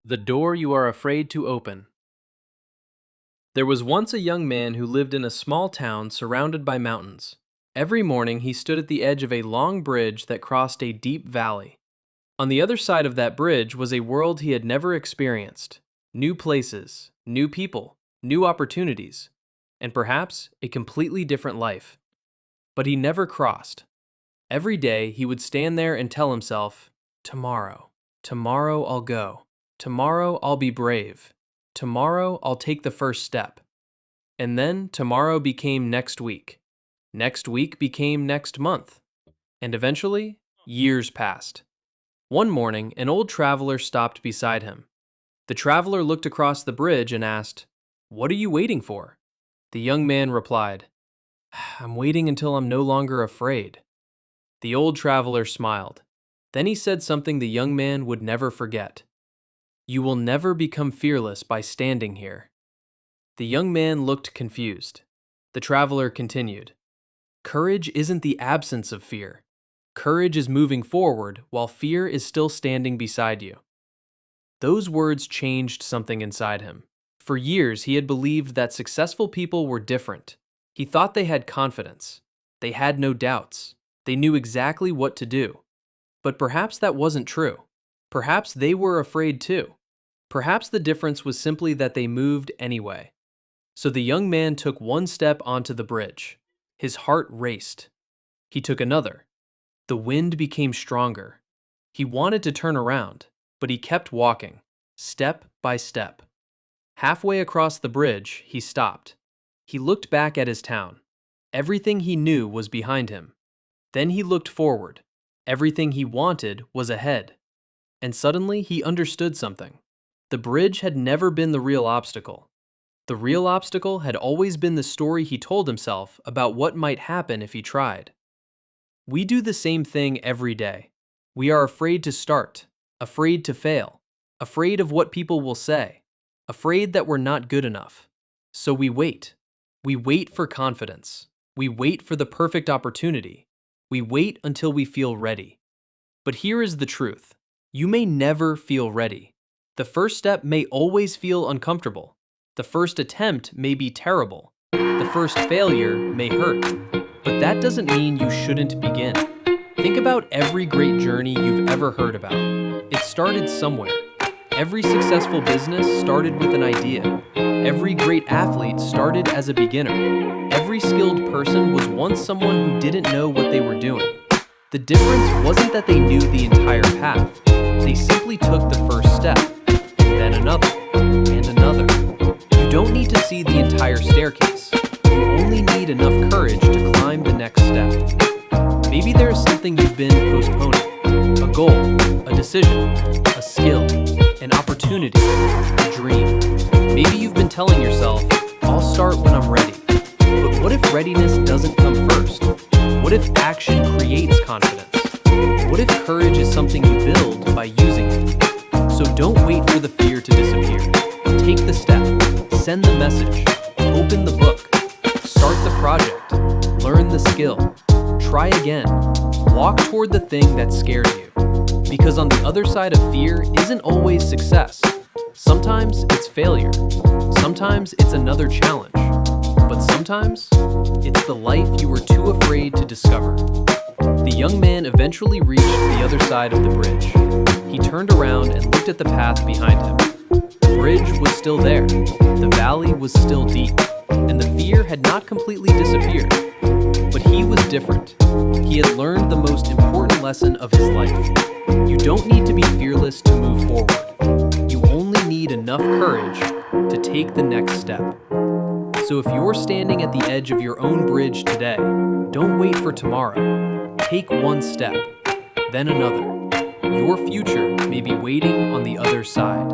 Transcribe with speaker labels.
Speaker 1: The door you are afraid to open. There was once a young man who lived in a small town surrounded by mountains. Every morning he stood at the edge of a long bridge that crossed a deep valley. On the other side of that bridge was a world he had never experienced. New places, new people, new opportunities, and perhaps a completely different life. But he never crossed. Every day he would stand there and tell himself, "Tomorrow, tomorrow I'll go. Tomorrow I'll be brave. Tomorrow I'll take the first step." And then tomorrow became next week. Next week became next month. And eventually, years passed. One morning, an old traveler stopped beside him. The traveler looked across the bridge and asked, "What are you waiting for?" The young man replied, "I'm waiting until I'm no longer afraid." The old traveler smiled. Then he said something the young man would never forget. "You will never become fearless by standing here." The young man looked confused. The traveler continued, "Courage isn't the absence of fear. Courage is moving forward while fear is still standing beside you." Those words changed something inside him. For years, he had believed that successful people were different. He thought they had confidence. They had no doubts. They knew exactly what to do. But perhaps that wasn't true. Perhaps they were afraid too. Perhaps the difference was simply that they moved anyway. So the young man took one step onto the bridge. His heart raced. He took another. The wind became stronger. He wanted to turn around, but he kept walking, step by step. Halfway across the bridge, he stopped. He looked back at his town. Everything he knew was behind him. Then he looked forward. Everything he wanted was ahead. And suddenly he understood something. The bridge had never been the real obstacle. The real obstacle had always been the story he told himself about what might happen if he tried. We do the same thing every day. We are afraid to start, afraid to fail, afraid of what people will say, afraid that we're not good enough. So we wait. We wait for confidence. We wait for the perfect opportunity. We wait until we feel ready. But here is the truth. You may never feel ready. The first step may always feel uncomfortable. The first attempt may be terrible. The first failure may hurt. But that doesn't mean you shouldn't begin. Think about every great journey you've ever heard about. It started somewhere. Every successful business started with an idea. Every great athlete started as a beginner. Every skilled person was once someone who didn't know what they were doing. The difference wasn't that they knew the entire path. They simply took the first step, and then another, and another. You don't need to see the entire staircase. You only need enough courage to climb the next step. Maybe there is something you've been postponing. A goal, a decision, a skill, an opportunity, a dream. Maybe you've been telling yourself, "I'll start when I'm ready." But what if readiness doesn't come first? What if action creates confidence? What if courage is something you build by using it? So don't wait for the fear to disappear. Take the step. Send the message. Open the book. Start the project. Learn the skill. Try again. Walk toward the thing that scares you. Because on the other side of fear isn't always success. Sometimes it's failure. Sometimes it's another challenge. But sometimes it's the life you were too afraid to discover. The young man eventually reached the other side of the bridge. He turned around and looked at the path behind him. The bridge was still there. The valley was still deep. And the fear had not completely disappeared. But he was different. He had learned the most important lesson of his life. You don't need to be fearless to move forward. You only need enough courage to take the next step. So if you're standing at the edge of your own bridge today, don't wait for tomorrow. Take one step, then another. Your future may be waiting on the other side.